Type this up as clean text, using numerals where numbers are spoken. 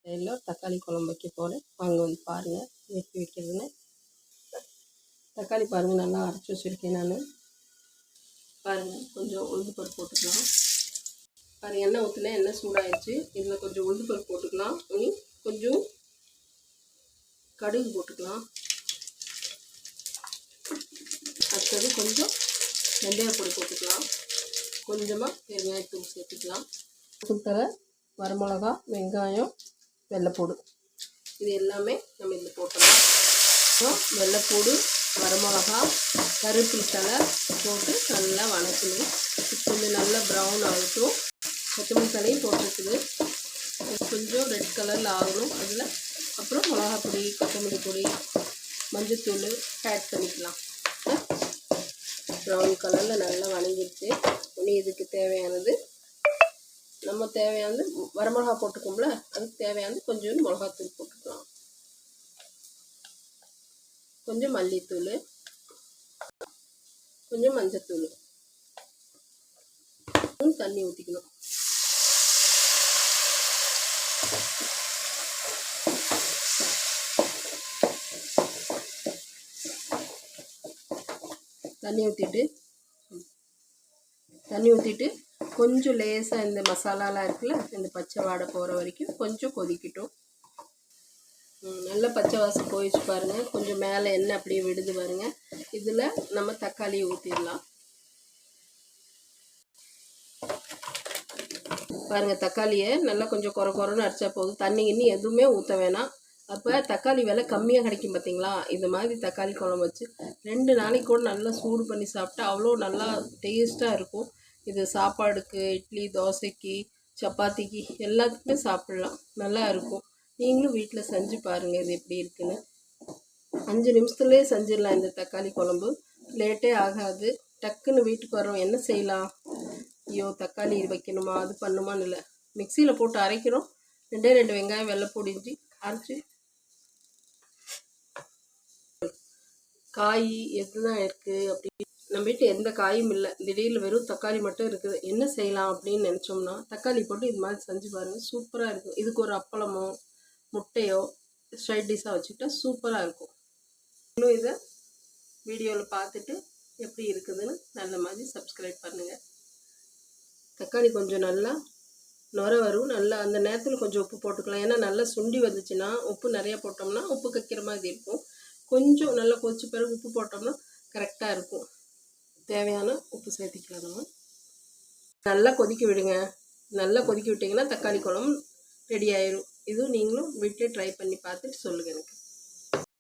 ஸ்டைலில் தக்காளி குழம்பு வைக்க போகிறேன். வாங்க வந்து பாருங்கள் எப்படி வைக்கிறதுன்னு. தக்காளி பாருங்கள் நல்லா அரைச்சி வச்சுருக்கேன் நான். பாருங்கள் கொஞ்சம் உளுந்து பருப்பு போட்டுக்கலாம். பாருங்கள் எண்ணெய் ஊற்றினா எண்ணெய் சூடாகிடுச்சு. இதில் கொஞ்சம் உளுந்து பருப்பு போட்டுக்கலாம். இனி கொஞ்சம் கடுகு போட்டுக்கலாம். அடுத்தது கொஞ்சம் வெந்தய பொடி போட்டுக்கலாம். கொஞ்சமாக வெங்காயத்தூள் சேர்த்துக்கலாம். தூள், வரமிளகா, வெங்காயம், வெள்ளைப்பூடு இது எல்லாமே நம்ம இதில் போட்டலாம். வெள்ளைப்பூடு, வரமிளகா, கருவேப்பிலை தழை போட்டு நல்லா வணக்கணும். கொஞ்சம் நல்லா ப்ரௌன் ஆகட்டும். கொத்தமல்லி தலையும் போட்டுருக்குது. கொஞ்சம் ரெட் கலரில் ஆகணும். அதில் அப்புறம் மிளகாப்பொடி, கொத்தமல்லி பொடி, மஞ்சத்தூள் ஆட் பண்ணிக்கலாம். ப்ரௌன் கலரில் நல்லா வணங்கிடுச்சு. இனி இதுக்கு தேவையானது நம்ம தேவையானது வரமிளகா போட்டுக்கோம்ல, அதுக்கு தேவையானது கொஞ்சம் மிளகாத்தூள் போட்டுக்கலாம். கொஞ்சம் மல்லித்தூள், கொஞ்சம் மஞ்சத்தூள், தண்ணி ஊற்றிக்கணும். தண்ணி ஊற்றிட்டு கொஞ்சம் லேசாக இந்த மசாலாலாம் இருக்குல்ல, இந்த பச்சை வாடை போகிற வரைக்கும் கொஞ்சம் கொதிக்கட்டும். நல்ல பச்சை வாசம் போயிடுச்சு பாருங்கள். கொஞ்சம் மேலே எண்ணெய் அப்படியே விடுது பாருங்கள். இதில் நம்ம தக்காளியை ஊற்றிடலாம். பாருங்கள் தக்காளியை நல்லா கொஞ்சம் குறைன்னு அரைச்சா போதும். தண்ணி இன்னும் எதுவுமே ஊற்ற வேணாம். அப்போ தக்காளி விலை கம்மியாக கிடைக்கும் பார்த்தீங்களா. இந்த மாதிரி தக்காளி குழம்பு வச்சு 2 நாளைக்கு கூட நல்லா சூடு பண்ணி சாப்பிட்டா அவ்வளோ நல்லா டேஸ்ட்டாக இருக்கும். இது சாப்பாடுக்கு, இட்லி, தோசைக்கு, சப்பாத்திக்கு எல்லாத்துக்குமே சாப்பிட்லாம். நல்லா இருக்கும். நீங்களும் வீட்டில் செஞ்சு பாருங்கள் இது எப்படி இருக்குன்னு. 5 நிமிஷத்துலேயே செஞ்சிடலாம் இந்த தக்காளி குழம்பு. லேட்டே ஆகாது. டக்குன்னு வீட்டுக்கு வரோம் என்ன செய்யலாம், ஐயோ தக்காளி வைக்கணுமா அது பண்ணுமான்னு இல்லை, மிக்சியில் போட்டு அரைக்கிறோம். 2 வெங்காயம், வெள்ளைப்பூடி இஞ்சி அரைச்சி, காய் எதுதான் இருக்குது அப்படி நம்ம வீட்டு எந்த காயும் இல்லை, திடீர்னு வெறும் தக்காளி மட்டும் இருக்குது, என்ன செய்யலாம் அப்படின்னு நினச்சோம்னா தக்காளி போட்டு இது மாதிரி செஞ்சு பாருங்கள். சூப்பராக இருக்கும். இதுக்கு ஒரு அப்பளமோ முட்டையோ ஸ்ட்ரைட் டிஷ்ஷாக வச்சுக்கிட்டா சூப்பராக இருக்கும். இன்னும் இதை வீடியோவில் பார்த்துட்டு எப்படி இருக்குதுன்னு நல்ல மாதிரி சப்ஸ்கிரைப் பண்ணுங்கள். தக்காளி கொஞ்சம் நல்லா நுர வரும். நல்லா அந்த நேரத்தில் கொஞ்சம் உப்பு போட்டுக்கலாம். ஏன்னா நல்லா சுண்டி வந்துச்சுன்னா உப்பு நிறையா போட்டோம்னா உப்பு கக்கிற மாதிரி இருக்கும். கொஞ்சம் நல்லா கொதிச்ச பிறகு உப்பு போட்டோம்னா கரெக்டாக இருக்கும். தேவையான உப்பு சேர்த்திக்கலாம். நம்ம நல்லா கொதிக்க விடுங்க. நல்லா கொதிக்க விட்டிங்கன்னா தக்காளி குழம்பு ரெடி ஆயிடும். இதுவும் நீங்களும் வீட்டிலே ட்ரை பண்ணி பார்த்துட்டு சொல்லுங்கள் எனக்கு.